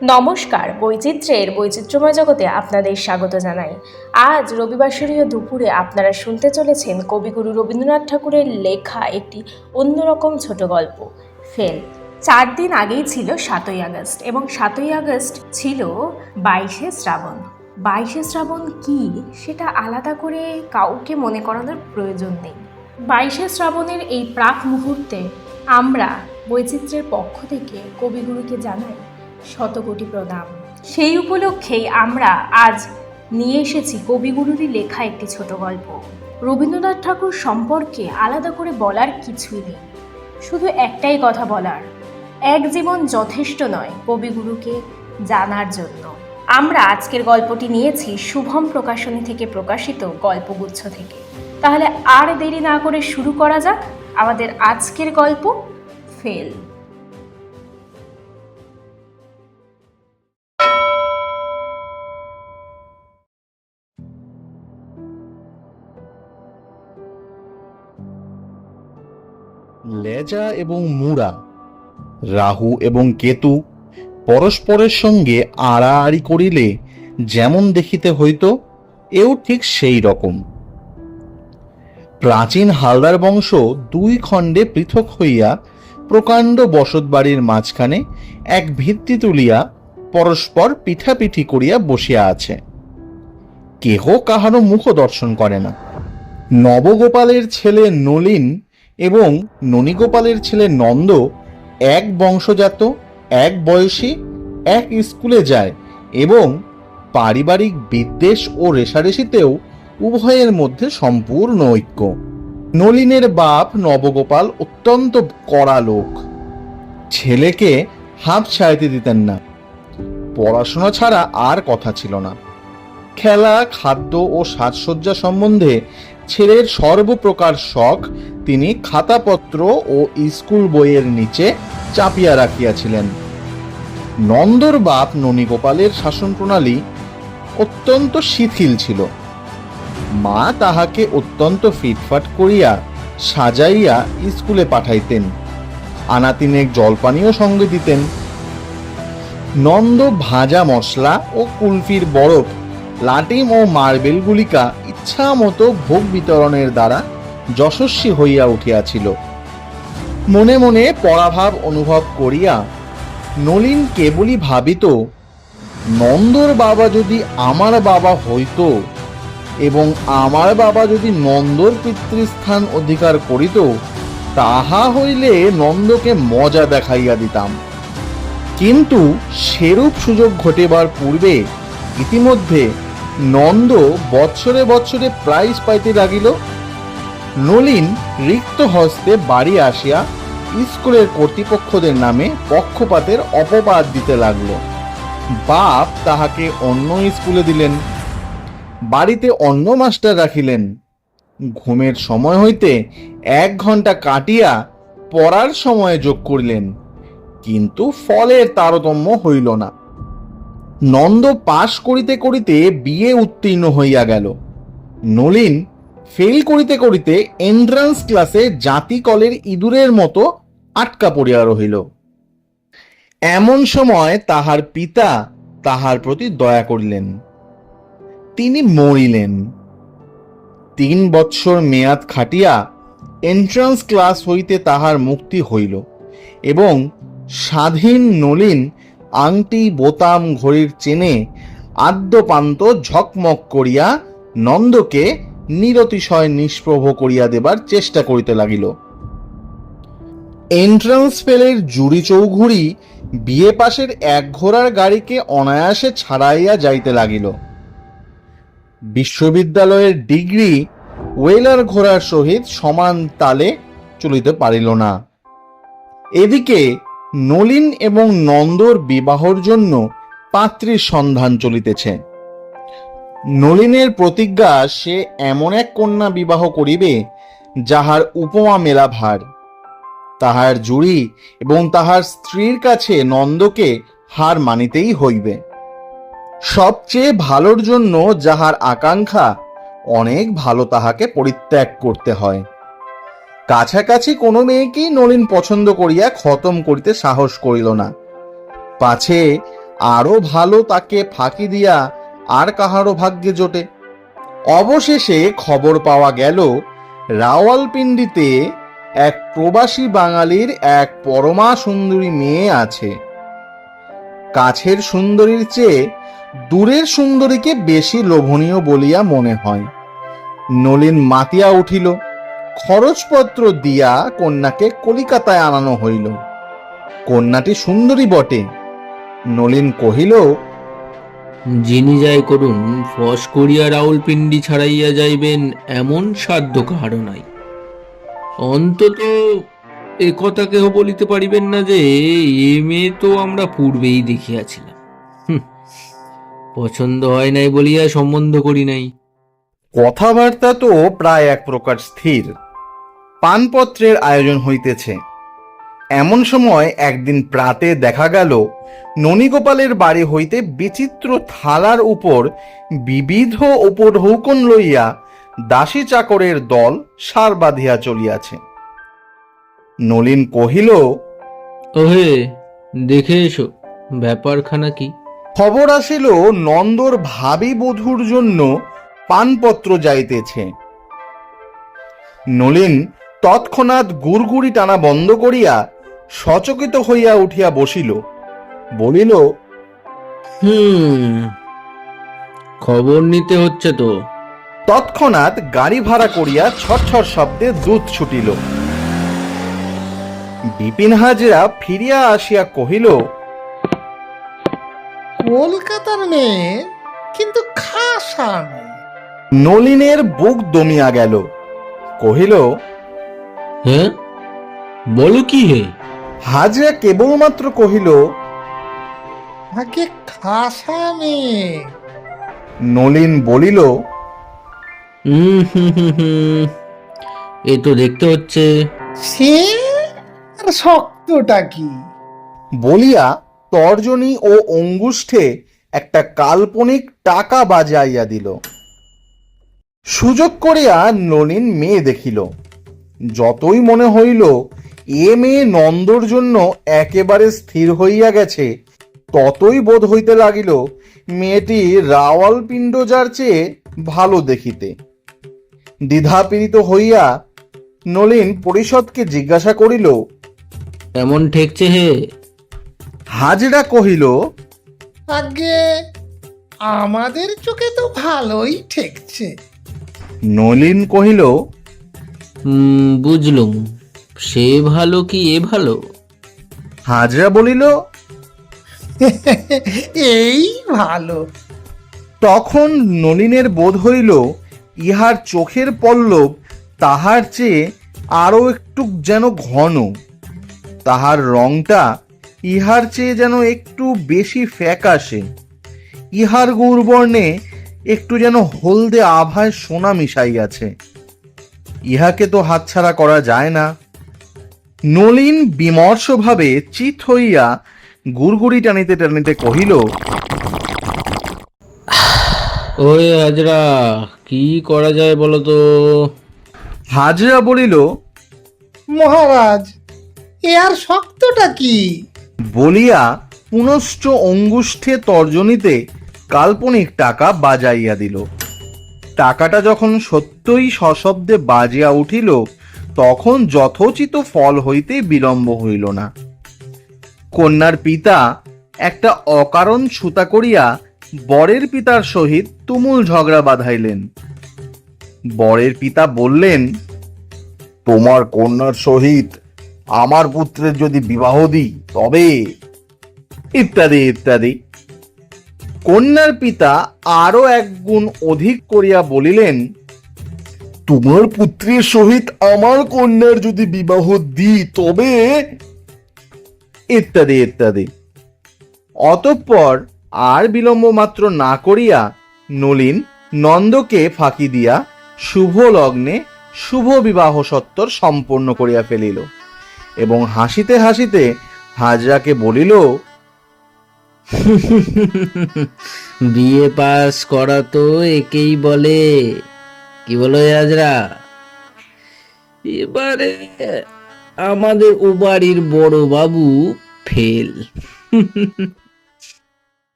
নমস্কার, বৈচিত্র্যের বৈচিত্র্যময় জগতে আপনাদের স্বাগত জানাই। আজ রবিবাসরীয় দুপুরে আপনারা শুনতে চলেছেন কবিগুরু রবীন্দ্রনাথ ঠাকুরের লেখা একটি অন্যরকম ছোট গল্প, ফেল। 4 দিন আগেই ছিল 7ই আগস্ট এবং 7ই আগস্ট ছিল 22শে শ্রাবণ। 22শে শ্রাবণ কি সেটা আলাদা করে কাউকে মনে করানোর প্রয়োজন নেই। 22শে শ্রাবণের এই প্রাক মুহূর্তে আমরা বৈচিত্র্যের পক্ষ থেকে কবিগুরুকে জানাই শতকোটি প্রণাম। সেই উপলক্ষেই আমরা আজ নিয়ে এসেছি কবিগুরুরই লেখা একটি ছোট গল্প। রবীন্দ্রনাথ ঠাকুর সম্পর্কে আলাদা করে বলার কিছুই নেই, শুধু একটাই কথা বলার, এক জীবন যথেষ্ট নয় কবিগুরুকে জানার জন্য। আমরা আজকের গল্পটি নিয়েছি শুভম প্রকাশনী থেকে প্রকাশিত গল্পগুচ্ছ থেকে। তাহলে আর দেরি না করে শুরু করা যাক আমাদের আজকের গল্প, ফেল। লেজা এবং মুড়া, রাহু এবং কেতু পরস্পরের সঙ্গে আড়াআড়ি করিলে যেমন দেখিতে হইত, এও ঠিক সেই রকম। প্রাচীন হালদার বংশ 2 খণ্ডে পৃথক হইয়া প্রকাণ্ড বসতবাড়ির মাঝখানে এক ভিত্তি তুলিয়া পরস্পর পিঠাপিঠি করিয়া বসিয়া আছে। কেহ কাহারও মুখ দর্শন করে না। নবগোপালের ছেলে নলিন এবং ননীগোপালের ছেলে নন্দ এক বংশজাত, এক বয়সী, এক স্কুলে যায় এবং পারিবারিক বিদ্বেষ ও রেষারেষিতেও উভয়ের মধ্যে সম্পূর্ণ ঐক্য। নলিনের বাপ নবগোপাল অত্যন্ত কড়া লোক, ছেলেকে হাঁপ ছাড়তে দিতেন না। পড়াশোনা ছাড়া আর কথা ছিল না। খেলা, খাদ্য ও সাজসজ্জা সম্বন্ধে ছেলের সর্বপ্রকার শখ তিনি খাতাপত্র ও স্কুল বইয়ের নিচে চাপিয়া রাখিয়াছিলেন। নন্দর বাপ ননীগোপালের শাসন প্রণালী অত্যন্ত শিথিল ছিল। মা তাহাকে অত্যন্ত ফিটফাট করিয়া সাজাইয়া স্কুলে পাঠাইতেন, আনাতিনেক জলপানীয় সঙ্গে দিতেন। নন্দ ভাজা মশলা ও কুলফির বরফ, লাটিম ও মার্বেল গুলিকা ইচ্ছা মতো ভোগ বিতরণের দ্বারা যশস্বী হইয়া উঠিয়াছিল। মনে মনে পরাভাব অনুভব করিয়া নলিন কেবলই ভাবিত, নন্দর বাবা যদি আমার বাবা হইত এবং আমার বাবা যদি নন্দর পিতৃস্থান অধিকার করিত, তাহা হইলে নন্দকে মজা দেখাইয়া দিতাম। কিন্তু সেরূপ সুযোগ ঘটিবার পূর্বে ইতিমধ্যে নন্দ বৎসরে বৎসরে প্রাইজ পাইতে লাগিল। নলিন রিক্ত হস্তে বাড়ি আসিয়া স্কুলের কর্তৃপক্ষদের নামে পক্ষপাতের অপবাদ দিতে লাগলো। বাপ তাহাকে অন্য স্কুলে দিলেন, বাড়িতে অন্য মাস্টার রাখিলেন। ঘুমের সময় হইতে 1 ঘন্টা কাটিয়া পড়ার সময় যোগ করিলেন, কিন্তু ফলের তারতম্য হইল না। নন্দ পাশ করিতে করিতে বিয়ে উত্তীর্ণ হইয়া গেল। নলিন ফেল করিতে করিতে এন্ট্রান্স ক্লাসে জাতি কলের ইঁদুরের মতো আটকা পড়িয়া রহিল। এমন সময় তাহার পিতা তাহার প্রতি দয়া করিলেন, তিনি মরিলেন। 3 বৎসর মেয়াদ খাটিয়া এন্ট্রান্স ক্লাস হইতে তাহার মুক্তি হইল এবং স্বাধীন নলিন আংটি, বোতাম, ঘড়ির চেনে আদ্যপান্ত ঝকমক করিয়া নন্দকে নিরতিশয় নিষ্প্রভ করিয়া দেবার চেষ্টা করিতে লাগিল। এন্ট্রান্স ফেলের জুড়ি চৌঘুড়ি বিয়ে পাশের 1 ঘোড়ার গাড়িকে অনায়াসে ছাড়াইয়া যাইতে লাগিল। বিশ্ববিদ্যালয়ের ডিগ্রি ওয়েলার ঘোড়ার সহিত সমান তালে চলিতে পারিল না। এদিকে নলিন এবং নন্দর বিবাহর জন্য পাত্রীর সন্ধান চলিতেছে। নলিনের প্রতিজ্ঞা, সে এমন এক কন্যা বিবাহ করিবে যাহার উপমা মেলা ভার। তাহার জুড়ি এবং তাহার স্ত্রীর কাছে নন্দকে হার মানিতেই হইবে। সবচেয়ে ভালোর জন্য যাহার আকাঙ্ক্ষা, অনেক ভালো তাহাকে পরিত্যাগ করতে হয়। কাছাকাছি কোনো মেয়েকেই নলিন পছন্দ করিয়া খতম করিতে সাহস করিল না। পাছে আরো ভালো তাকে ফাঁকি দিয়া আর কাহারও ভাগ্যে জোটে। অবশেষে খবর পাওয়া গেল রাওয়ালপিন্ডিতে এক প্রবাসী বাঙালির এক পরমা সুন্দরী মেয়ে আছে। কাছের সুন্দরীর চেয়ে দূরের সুন্দরীকে বেশি লোভনীয় বলিয়া মনে হয়। নলিন মাতিয়া উঠিল। খরচপত্র দিয়া কন্যাকে কলিকাতায় আনানো হইল। কন্যাটি সুন্দরী বটে। নলিন কহিল, যিনি যাই করুন, ফস করিয়া রাউলপিন্ডি ছাড়াইয়া যাইবেন এমন সাধ্য কাহারও নাই। অন্তত এ কথা কেহ বলিতে পারিবেন না যে এ মেয়ে তো আমরা পূর্বেই দেখিয়াছিলাম। পছন্দ হয় নাই বলিয়া সম্বন্ধ করি নাই। কথাবার্তা তো প্রায় এক প্রকার স্থির। পানপত্রের আয়োজন হইতেছে। এমন সময় একদিন প্রাতে দেখা গেল ননীগোপালের বাড়ি হইতে বিচিত্র থালার উপর বিবিধ উপঢৌকন লইয়া দাসী চাকরের দল সার বাঁধিয়া চলিয়াছে। নলিন কহিল, ওহে, দেখে এসো ব্যাপারখানা কি। খবর আসিল নন্দর ভাবী বধূর জন্য পানপত্র যাইতেছে। নলিন তৎক্ষণাৎ গুড়গুড়ি টানা বন্ধ করিয়া সচকিত হইয়া উঠিয়া বসিল। বলিল, খবর নিতে হচ্ছে তো। তৎক্ষণাৎ গাড়ি ভাড়া করিয়া ছটছট শব্দে দুধ ছুটিল। বিপিন হাজরা ফিরিয়া আসিয়া কহিল, কলকাতার মেয়ে, কিন্তু খাসা মেয়ে। নলিনের বুক দমিয়া গেল। কহিল, হ্যাঁ, বলো কি হে? হাজরা কেবলমাত্র কহিল, আগে খাসা মেয়ে। নলিন বলিল, এ তো দেখতে হচ্ছে। সে আর শক্তটা কি? বলিয়া তর্জনী ও অঙ্গুষ্ঠে একটা কাল্পনিক টাকা বাজাইয়া দিল। সুযোগ করিয়া নলিন মেয়ে দেখিল। যতই মনে হইল এ মেয়ে নন্দর জন্য একেবারে স্থির হইয়া গেছে, ততই বোধ হইতে লাগিল মেয়েটি রাওয়ালপিণ্ড চেয়ে ভালো দেখিতে। দ্বিধাপীড়িত হইয়া নলিন পরিষদকে জিজ্ঞাসা করিল, এমন ঠেকছে হে? হাজরা কহিল, আগে আমাদের চোখে তো ভালোই ঠেকছে। নলিন কহিল, বুঝলুম, সে ভালো কি এ ভালো? হাজরা বলিল, এই ভালো। তখন নলিনের বোধ হইল ইহার চোখের পল্লব তাহার চেয়ে আরো একটু যেন ঘন, তাহার রংটা ইহার চেয়ে যেন একটু বেশি ফ্যাকাশে, ইহার গৌরবর্ণে একটু যেন হলদে আভায় সোনা মিশাইয়াছে। ইহাকে তো হাতছাড়া করা যায় না। নলিন বিমর্ষভাবে চিত হইয়া গুড়গুড়ি টানিতে টানিতে কহিল, ওই হাজরা, কি করা যায় বলো তো? হাজরা বলিল, মহারাজ, এ আর শক্তটা কি? বলিয়া পুনশ্চ অঙ্গুষ্ঠে তর্জনীতে কাল্পনিক টাকা বাজাইয়া দিল। টাকাটা যখন সত্যই সশব্দে বাজিয়া উঠিল, তখন যথোচিত ফল হইতে বিলম্ব হইল না। কন্যার পিতা একটা অকারণ ছুতা করিয়া বরের পিতার সহিত তুমুল ঝগড়া বাঁধাইলেন। বরের পিতা বললেন, তোমার কন্যার সহিত আমার পুত্রের যদি বিবাহ দিই তবে, ইত্যাদি ইত্যাদি। কন্যার পিতা আরো এক গুণ অধিক করিয়া বলিলেন, তোমার পুত্রের সহিত আমার কন্যার যদি বিবাহ দিই তবে, ইত্যাদি ইত্যাদি। অতঃপর আর বিলম্ব মাত্র না করিয়া নলিন নন্দকে ফাঁকি দিয়া শুভ লগ্নে শুভ বিবাহ সত্তর সম্পন্ন করিয়া ফেলিল এবং হাসিতে হাসিতে হাজরাকে বলিল, বিয়ে পাস করা তো একেই বলে। কি বলো হাজরা? এবারে আমাদের ও বাড়ির বড় বাবু ফেল।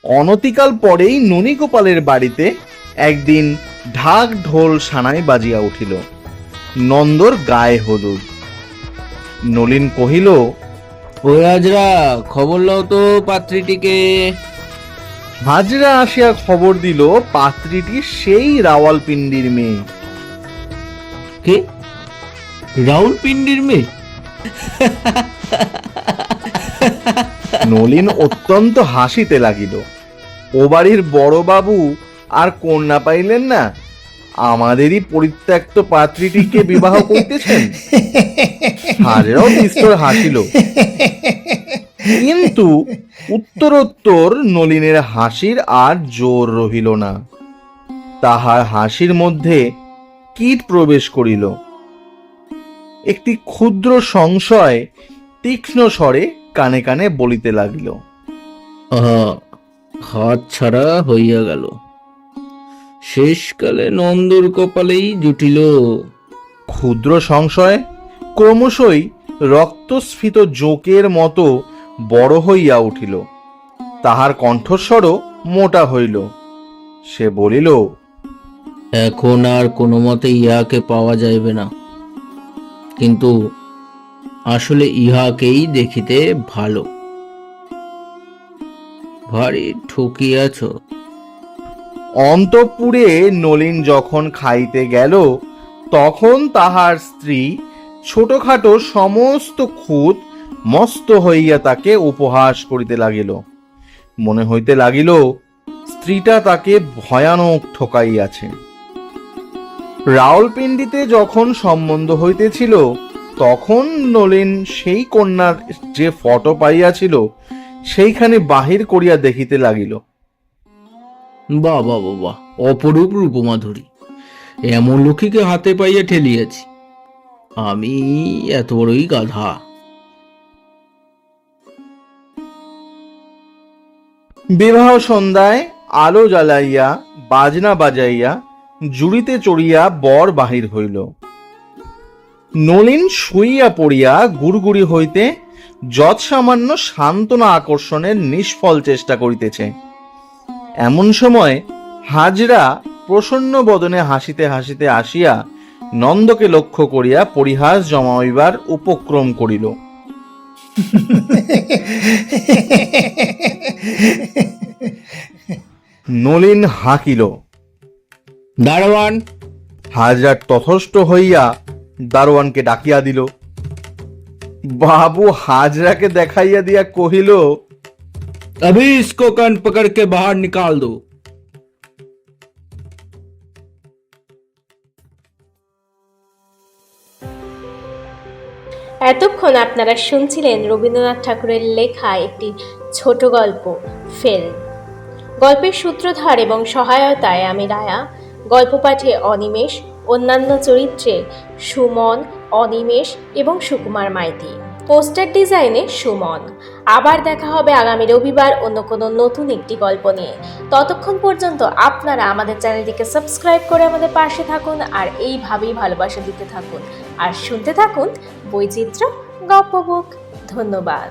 অনতিকাল পরেই ননীগোপালের বাড়িতে একদিন ঢাক ঢোল সানাই বাজিয়া উঠিল। নন্দর গায়ে হলুদ। নলিন কহিল, ও হাজরা, খবর লও তো পাত্রীটিকে। হাজরা আসিয়া খবর দিল পাত্রীটি সেই রাওয়ালপিন্ডির মেয়ে। কে? রাউলপিন্ডির মেয়ে? নলিন অত্যন্ত হাসিতে লাগিল। ও বাড়ির বড় বাবু আর কন্যা পাইলেন না, আমাদেরই পরিত্যক্ত পাত্রীটিকে বিবাহ করিতেছেন। হাজরাও বিস্তর হাসিল, কিন্তু উত্তরোত্তর নলিনের হাসির আর জোর রহিল না। তাহার হাসির মধ্যে কীট প্রবেশ করিল। একটি ক্ষুদ্র সংশয় তীক্ষ্ণ স্বরে কানে কানে বলিতে লাগিল, হাত ছাড়া হইয়া গেল, শেষকালে নন্দর কপালেই জুটিল। ক্ষুদ্র সংশয় ক্রমশই রক্তস্ফীত জোকের মতো বড় হইয়া উঠিল। তাহার কণ্ঠস্বরও মোটা হইল। সে বলিল, এখন আর কোনো মতে ইহাকে পাওয়া যাইবে না, কিন্তু আসলে ইহাকেই দেখিতে ভালো। ভারী ঠকিয়াছ। অন্তঃপুরে নলিন যখন খাইতে গেল, তখন তাহার স্ত্রী ছোটখাটো সমস্ত খুঁত মস্ত হইয়া তাকে উপহাস করিতে লাগিল। মনে হইতে লাগিল স্ত্রীটা তাকে ভয়ানক ঠকাইয়াছে। রাওলপিন্ডিতে যখন সম্বন্ধ হইতেছিল, তখন নলিন সেই কন্যার যে ফটো পাইয়াছিল সেইখানে বাহির করিয়া দেখিতে লাগিল। বাহ বাহ বাহ, অপরূপ রূপমাধুরী, এমন লক্ষ্মীকে হাতে পাইয়া ঠেলিয়াছি। আমি এত বড়ই গাধা। বিবাহ সন্ধ্যায় আলো জ্বালাইয়া বাজনা বাজাইয়া জুড়িতে চড়িয়া বর বাহির হইল। নলিন শুইয়া পড়িয়া গুড়গুড়ি হইতে যৎসামান্য সান্ত্বনা আকর্ষণের নিষ্ফল চেষ্টা করিতেছে। এমন সময় হাজরা প্রসন্ন বদনে হাসিতে হাসিতে আসিয়া নন্দকে লক্ষ্য করিয়া পরিহাস জমাইবার উপক্রম করিল। নলিন হাঁকিল। দারোয়ান! হাজরা তথস্থ হইয়া দারোয়ানকে ডাকিয়া দিল। বাবু হাজরাকে দেখাইয়া দিয়া কহিল, अभी इसको कान पकड़ के बाहर निकाल दो। এতক্ষণ আপনারা শুনছিলেন রবীন্দ্রনাথ ঠাকুরের লেখা একটি ছোট গল্প ফেল। গল্পের সূত্রধার এবং সহায়তায় আমি রায়া, গল্প পাঠে অনিমেষ, অন্যান্য চরিত্রে সুমন, অনিমেষ এবং সুকুমার মাইতি, পোস্টার ডিজাইনে সুমন। আবার দেখা হবে আগামী রবিবার অন্য কোনো নতুন একটি গল্প নিয়ে। ততক্ষণ পর্যন্ত আপনারা আমাদের চ্যানেলটিকে সাবস্ক্রাইব করে আমাদের পাশে থাকুন আর এইভাবেই ভালোবাসা দিতে থাকুন আর শুনতে থাকুন বৈচিত্র্য গপ্প বুক। ধন্যবাদ।